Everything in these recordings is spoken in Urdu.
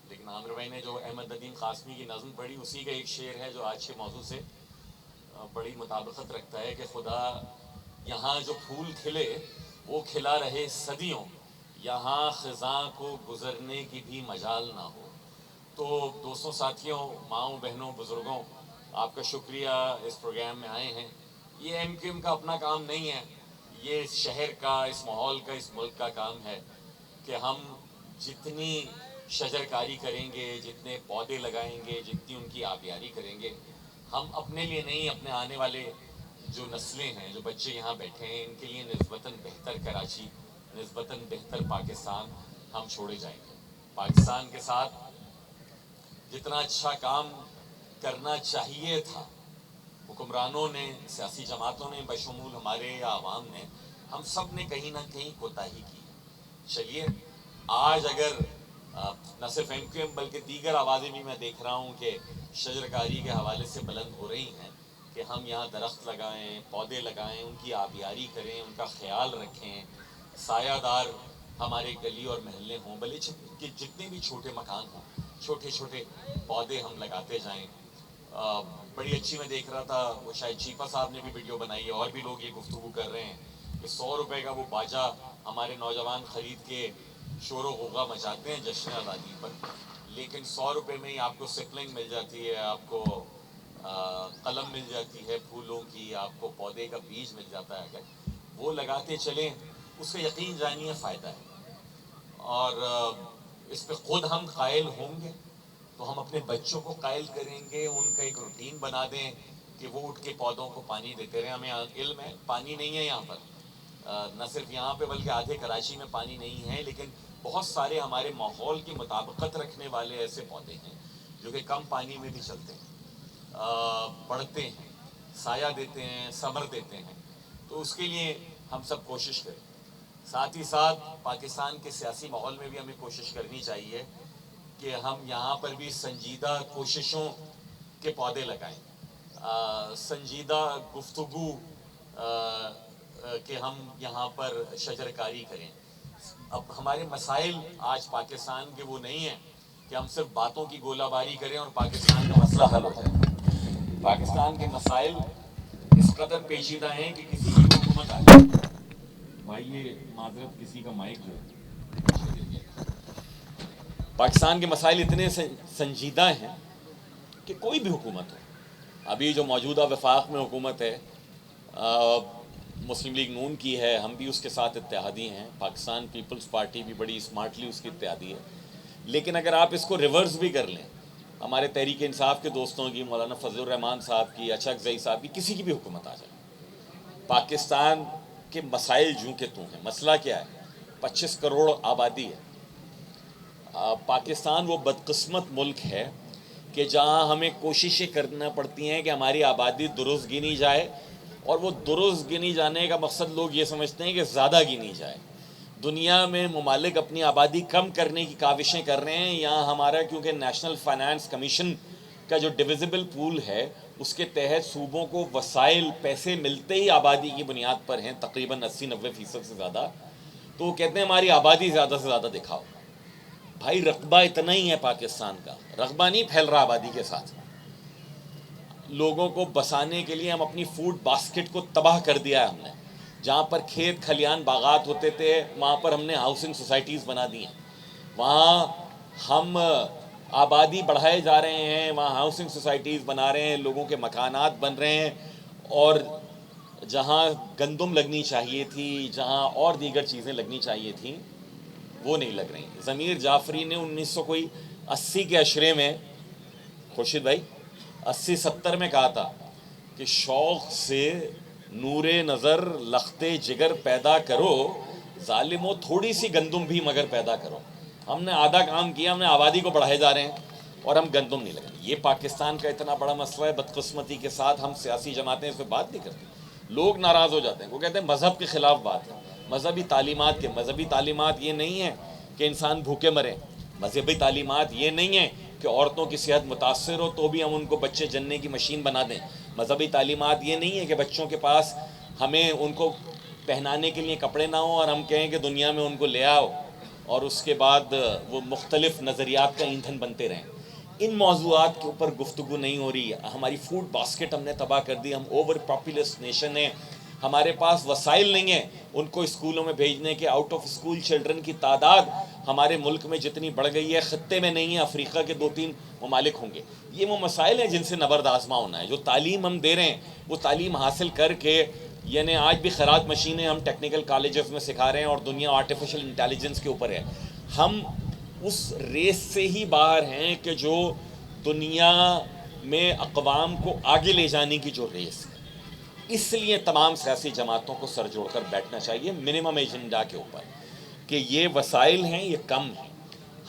لیکن عامر بھائی نے جو احمد ندیم قاسمی کی نظم پڑھی اسی کا ایک شعر ہے جو آج کے موضوع سے بڑی مطابقت رکھتا ہے کہ خدا یہاں جو پھول کھلے وہ کھلا رہے صدیوں، یہاں خزاں کو گزرنے کی بھی مجال نہ ہو۔ تو دوستوں، ساتھیوں، ماؤں، بہنوں، بزرگوں، آپ کا شکریہ اس پروگرام میں آئے ہیں۔ یہ ایم کیو ایم کا اپنا کام نہیں ہے، یہ اس شہر کا، اس ماحول کا، اس ملک کا کام ہے کہ ہم جتنی شجر کاری کریں گے، جتنے پودے لگائیں گے، جتنی ان کی آبیاری کریں گے، ہم اپنے لیے نہیں، اپنے آنے والے جو نسلیں ہیں، جو بچے یہاں بیٹھے ہیں، ان کے لیے نسبتاً بہتر کراچی، نسبتاً بہتر پاکستان ہم چھوڑے جائیں گے۔ پاکستان کے ساتھ جتنا اچھا کام کرنا چاہیے تھا حکمرانوں نے، سیاسی جماعتوں نے، بشمول ہمارے یا عوام نے، ہم سب نے کہیں نہ کہیں کوتاہی کی۔ چلیے آج اگر نہ صرف ایم کیو ایم بلکہ دیگر آوازیں بھی میں دیکھ رہا ہوں کہ شجر کاری کے حوالے سے بلند ہو رہی ہیں کہ ہم یہاں درخت لگائیں، پودے لگائیں، ان کی آبیاری کریں، ان کا خیال رکھیں، سایہ دار ہمارے گلی اور محلے ہوں، بھلے کہ جتنے بھی چھوٹے مکان ہوں، چھوٹے چھوٹے پودے ہم لگاتے جائیں۔ بڑی اچھی میں دیکھ رہا تھا، وہ شاید چیپا صاحب نے بھی ویڈیو بنائی ہے، اور بھی لوگ یہ گفتگو کر رہے ہیں کہ 100 روپے کا وہ باجا ہمارے نوجوان خرید کے شور و غوغا مچاتے ہیں جشن آزادی پر، لیکن 100 روپے میں ہی آپ کو سپلنگ مل جاتی ہے، آپ کو قلم مل جاتی ہے پھولوں کی، آپ کو پودے کا بیج مل جاتا ہے۔ اگر وہ لگاتے چلیں اس کا یقین جانیے فائدہ ہے، اور اس پہ خود ہم قائل ہوں گے تو ہم اپنے بچوں کو قائل کریں گے، ان کا ایک روٹین بنا دیں کہ وہ اٹھ کے پودوں کو پانی دیتے رہیں۔ ہمیں علم ہے پانی نہیں ہے یہاں پر، نہ صرف یہاں پہ بلکہ آدھے کراچی میں پانی نہیں ہے، لیکن بہت سارے ہمارے ماحول کی مطابقت رکھنے والے ایسے پودے ہیں جو کہ کم پانی میں بھی چلتے ہیں، بڑھتے ہیں، سایہ دیتے ہیں، ثمر دیتے ہیں۔ تو اس کے لیے ہم سب کوشش کریں۔ ساتھ ہی ساتھ پاکستان کے سیاسی ماحول میں بھی ہمیں کوشش کرنی چاہیے کہ ہم یہاں پر بھی سنجیدہ کوششوں کے پودے لگائیں، سنجیدہ گفتگو کہ ہم یہاں پر شجر کاری کریں۔ اب ہمارے مسائل آج پاکستان کے وہ نہیں ہیں کہ ہم صرف باتوں کی گولہ باری کریں اور پاکستان کا مسئلہ حل ہو جائے۔ پاکستان کے مسائل اس قدر پیچیدہ ہیں کہ کسی کی حکومت آ جائے۔ بھائی یہ معذرت، کسی کا مائک جو ہے، پاکستان کے مسائل اتنے سنجیدہ ہیں کہ کوئی بھی حکومت ہو، ابھی جو موجودہ وفاق میں حکومت ہے، مسلم لیگ نون کی ہے، ہم بھی اس کے ساتھ اتحادی ہیں، پاکستان پیپلز پارٹی بھی بڑی اسمارٹلی اس کی اتحادی ہے، لیکن اگر آپ اس کو ریورس بھی کر لیں، ہمارے تحریک انصاف کے دوستوں کی، مولانا فضل الرحمان صاحب کی، اچھک زئی صاحب کی، کسی کی بھی حکومت آ جائے، پاکستان کے مسائل جوں کہ توں ہیں۔ مسئلہ کیا ہے؟ 25 کروڑ آبادی ہے۔ پاکستان وہ بدقسمت ملک ہے کہ جہاں ہمیں کوششیں کرنا پڑتی ہیں کہ ہماری آبادی درست گنی جائے، اور وہ درست گنی جانے کا مقصد لوگ یہ سمجھتے ہیں کہ زیادہ گنی جائے۔ دنیا میں ممالک اپنی آبادی کم کرنے کی کاوشیں کر رہے ہیں، یہاں ہمارا کیونکہ نیشنل فائنانس کمیشن کا جو ڈویزبل پول ہے اس کے تحت صوبوں کو وسائل، پیسے ملتے ہی آبادی کی بنیاد پر ہیں، تقریباً 80-90% سے زیادہ، تو وہ کہتے ہیں ہماری آبادی زیادہ سے زیادہ دکھاؤ۔ بھائی رقبہ اتنا ہی ہے پاکستان کا، رقبہ نہیں پھیل رہا آبادی کے ساتھ۔ لوگوں کو بسانے کے لیے ہم اپنی فوڈ باسکٹ کو تباہ کر دیا ہے ہم نے۔ جہاں پر کھیت کھلیان باغات ہوتے تھے وہاں پر ہم نے ہاؤسنگ سوسائٹیز بنا دی ہیں، وہاں ہم آبادی بڑھائے جا رہے ہیں، وہاں ہاؤسنگ سوسائٹیز بنا رہے ہیں، لوگوں کے مکانات بن رہے ہیں، اور جہاں گندم لگنی چاہیے تھی، جہاں اور دیگر چیزیں لگنی چاہیے تھیں، وہ نہیں لگ رہی۔ ضمیر جعفری نے 1980 کے عشرے میں، خورشید بھائی 80-70 میں کہا تھا کہ شوق سے نور نظر لخت جگر پیدا کرو، ظالمو تھوڑی سی گندم بھی مگر پیدا کرو۔ ہم نے آدھا کام کیا، ہم نے آبادی کو بڑھائے جا رہے ہیں اور ہم گندم نہیں لگائیں۔ یہ پاکستان کا اتنا بڑا مسئلہ ہے، بدقسمتی کے ساتھ ہم سیاسی جماعتیں اس پہ بات نہیں کرتی، لوگ ناراض ہو جاتے ہیں، وہ کہتے ہیں مذہب کے خلاف بات ہے۔ مذہبی تعلیمات کے، مذہبی تعلیمات یہ نہیں ہے کہ انسان بھوکے مرے، مذہبی تعلیمات یہ نہیں ہے کہ عورتوں کی صحت متاثر ہو تو بھی ہم ان کو بچے جننے کی مشین بنا دیں، مذہبی تعلیمات یہ نہیں ہے کہ بچوں کے پاس ہمیں ان کو پہنانے کے لیے کپڑے نہ ہوں اور ہم کہیں کہ دنیا میں ان کو لے آؤ۔ اور اس کے بعد وہ مختلف نظریات کا ایندھن بنتے رہیں. ان موضوعات کے اوپر گفتگو نہیں ہو رہی. ہماری فوڈ باسکٹ ہم نے تباہ کر دی. ہم اوور پاپولس نیشن ہیں, ہمارے پاس وسائل نہیں ہیں ان کو اسکولوں میں بھیجنے کے. آؤٹ آف اسکول چلڈرن کی تعداد ہمارے ملک میں جتنی بڑھ گئی ہے خطے میں نہیں ہے, افریقہ کے 2-3 ممالک ہوں گے. یہ وہ مسائل ہیں جن سے نبرد آزما ہونا ہے. جو تعلیم ہم دے رہے ہیں وہ تعلیم حاصل کر کے, یعنی آج بھی خراج مشینیں ہم ٹیکنیکل کالجز میں سکھا رہے ہیں اور دنیا آرٹیفیشل انٹیلیجنس کے اوپر ہے. ہم اس ریس سے ہی باہر ہیں کہ جو دنیا میں اقوام کو آگے لے جانے کی جو ریس ہے. اس لیے تمام سیاسی جماعتوں کو سر جوڑ کر بیٹھنا چاہیے منیمم ایجنڈا کے اوپر کہ یہ وسائل ہیں, یہ کم ہیں,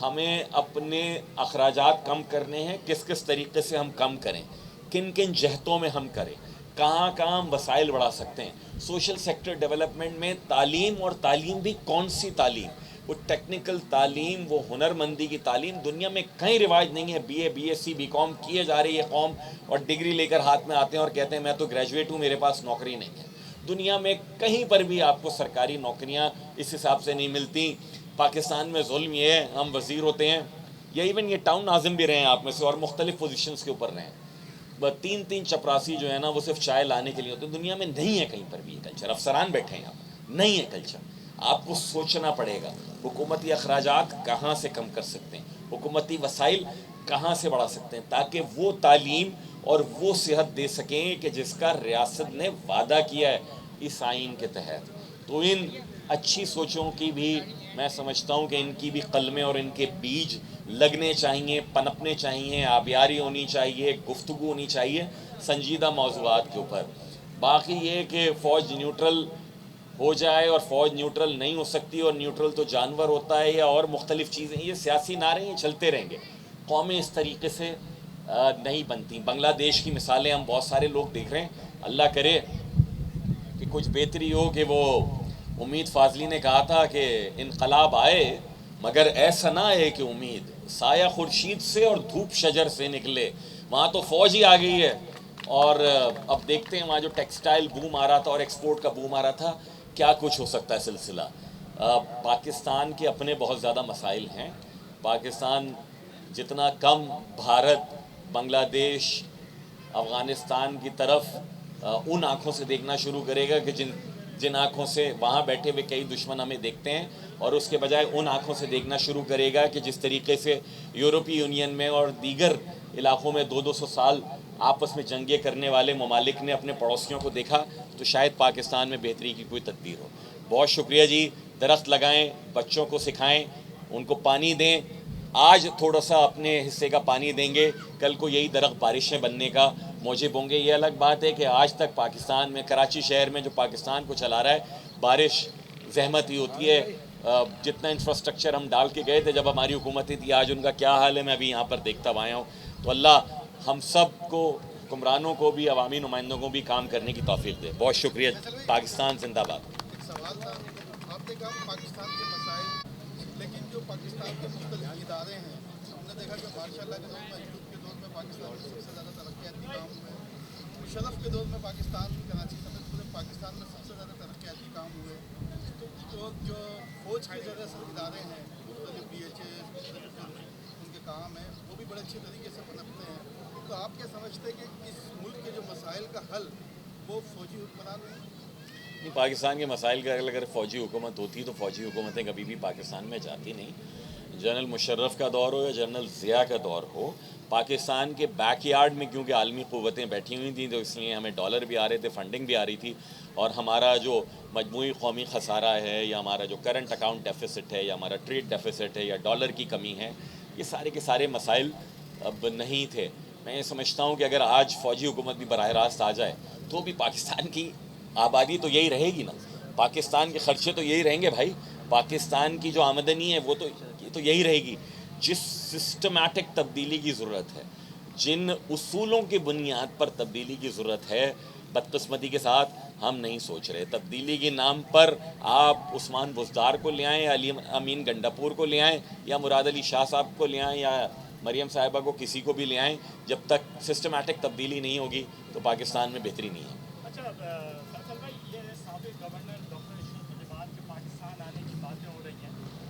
ہمیں اپنے اخراجات کم کرنے ہیں. کس کس طریقے سے ہم کم کریں, کن کن جہتوں میں ہم کریں, کہاں کہاں ہم وسائل بڑھا سکتے ہیں. سوشل سیکٹر ڈیولپمنٹ میں تعلیم, اور تعلیم بھی کون سی تعلیم, وہ ٹیکنیکل تعلیم, وہ ہنر مندی کی تعلیم دنیا میں کہیں رواج نہیں ہے. بی ایس سی بی کام کیے جا رہی ہے قوم, اور ڈگری لے کر ہاتھ میں آتے ہیں اور کہتے ہیں میں تو گریجویٹ ہوں, میرے پاس نوکری نہیں ہے. دنیا میں کہیں پر بھی آپ کو سرکاری نوکریاں اس حساب سے نہیں ملتی. پاکستان میں ظلم یہ ہے, ہم وزیر ہوتے ہیں, یا ایون یہ ٹاؤن ناظم بھی رہے ہیں آپ میں سے, اور مختلف پوزیشنز کے اوپر رہے ہیں, 3 چپراسی جو ہے نا وہ صرف چائے لانے کے لیے ہوتے ہیں. دنیا میں نہیں ہے کہیں پر بھی یہ کلچر. افسران بیٹھے ہیں یہاں پر, نہیں ہے کلچر. آپ کو سوچنا پڑے گا حکومتی اخراجات کہاں سے کم کر سکتے ہیں, حکومتی وسائل کہاں سے بڑھا سکتے ہیں, تاکہ وہ تعلیم اور وہ صحت دے سکیں کہ جس کا ریاست نے وعدہ کیا ہے اس آئین کے تحت. تو ان اچھی سوچوں کی بھی میں سمجھتا ہوں کہ ان کی بھی قلمیں اور ان کے بیج لگنے چاہیے, پنپنے چاہیے, آبیاری ہونی چاہیے, گفتگو ہونی چاہیے سنجیدہ موضوعات کے اوپر. باقی یہ کہ فوج نیوٹرل ہو جائے اور فوج نیوٹرل نہیں ہو سکتی, اور نیوٹرل تو جانور ہوتا ہے یا اور مختلف چیزیں, یہ سیاسی نعرے یہ چلتے رہیں گے. قومیں اس طریقے سے نہیں بنتی. بنگلہ دیش کی مثالیں ہم بہت سارے لوگ دیکھ رہے ہیں. اللہ کرے کہ کچھ بہتری ہو. کہ وہ امید فاضلی نے کہا تھا کہ انقلاب آئے مگر ایسا نہ آئے کہ امید سایہ خورشید سے اور دھوپ شجر سے نکلے. وہاں تو فوج ہی آ گئی ہے, اور اب دیکھتے ہیں وہاں جو ٹیکسٹائل بوم آ رہا تھا اور ایکسپورٹ کا بوم آ رہا تھا, کیا کچھ ہو سکتا ہے سلسلہ. پاکستان کے اپنے بہت زیادہ مسائل ہیں. پاکستان جتنا کم بھارت, بنگلہ دیش, افغانستان کی طرف ان آنکھوں سے دیکھنا شروع کرے گا کہ جن آنکھوں سے وہاں بیٹھے ہوئے کئی دشمن ہمیں دیکھتے ہیں, اور اس کے بجائے ان آنکھوں سے دیکھنا شروع کرے گا کہ جس طریقے سے یورپی یونین میں اور دیگر علاقوں میں 200 سال آپس میں جنگیں کرنے والے ممالک نے اپنے پڑوسیوں کو دیکھا, تو شاید پاکستان میں بہتری کی کوئی تدبیر ہو. بہت شکریہ جی. درخت لگائیں, بچوں کو سکھائیں, ان کو پانی دیں. آج تھوڑا سا اپنے حصے کا پانی دیں گے, کل کو یہی درخت بارشیں بننے کا موجب ہوں گے. یہ الگ بات ہے کہ آج تک پاکستان میں, کراچی شہر میں جو پاکستان کو چلا رہا ہے, بارش زحمت ہی ہوتی ہے. جتنا انفراسٹرکچر ہم ڈال کے گئے تھے جب ہماری حکومتیں تھی, آج ان کا کیا حال ہے میں ابھی یہاں پر دیکھتا ہوا آیا ہوں. تو اللہ ہم سب کو, حکمرانوں کو بھی, عوامی نمائندوں کو بھی کام کرنے کی توفیق دے. بہت شکریہ. پاکستان زندہ باد. سوال تھا, آپ نے کہا پاکستان کے مسائل, لیکن جو پاکستان کے مختلف ادارے ہیں, ہم نے دیکھا کہ ماشاء اللہ کے دور میں, ایوب کے دور میں پاکستان میں سب سے زیادہ ترقیاتی کام ہوئے. مشرف کے دور میں پاکستان, کراچی سمیت پورے پاکستان میں سب سے زیادہ ترقیاتی کام ہوئے. تو جو فوج کے جو اصل ادارے ہیں, مختلف ڈی ایچ اے, مختلف ان کے کام ہیں, وہ بھی بڑے اچھے طریقے سے پنپتے ہیں. تو آپ کیا سمجھتے ہیں کہ اس ملک کے جو مسائل کا حل وہ فوجی حکمران ہیں؟ پاکستان کے مسائل کا اگر فوجی حکومت ہوتی تو فوجی حکومتیں کبھی بھی پاکستان میں جاتی نہیں. جنرل مشرف کا دور ہو یا جنرل ضیاء کا دور ہو, پاکستان کے بیک یارڈ میں کیونکہ عالمی قوتیں بیٹھی ہوئی تھیں تو اس لیے ہمیں ڈالر بھی آ رہے تھے, فنڈنگ بھی آ رہی تھی, اور ہمارا جو مجموعی قومی خسارہ ہے, یا ہمارا جو کرنٹ اکاؤنٹ ڈیفیسٹ ہے, یا ہمارا ٹریڈ ڈیفیسٹ ہے, یا ڈالر کی کمی ہے, یہ سارے کے سارے مسائل اب نہیں تھے. میں یہ سمجھتا ہوں کہ اگر آج فوجی حکومت بھی براہ راست آ جائے تو بھی پاکستان کی آبادی تو یہی رہے گی نا, پاکستان کے خرچے تو یہی رہیں گے بھائی, پاکستان کی جو آمدنی ہے وہ تو یہی رہے گی. جس سسٹمیٹک تبدیلی کی ضرورت ہے, جن اصولوں کی بنیاد پر تبدیلی کی ضرورت ہے, بدقسمتی کے ساتھ ہم نہیں سوچ رہے. تبدیلی کے نام پر آپ عثمان بزدار کو لے آئیں, علی امین گنڈاپور کو لے آئیں, یا مراد علی شاہ صاحب کو لے آئیں, یا مریم صاحبہ کو, کسی کو بھی لے آئیں, جب تک سسٹمیٹک تبدیلی نہیں ہوگی تو پاکستان میں بہتری نہیں ہے. اچھا فیصل بھائی, یہ سابق گورنر ڈاکٹر اشرف کے بعد جو پاکستان آنے کی باتیں ہو رہی ہیں,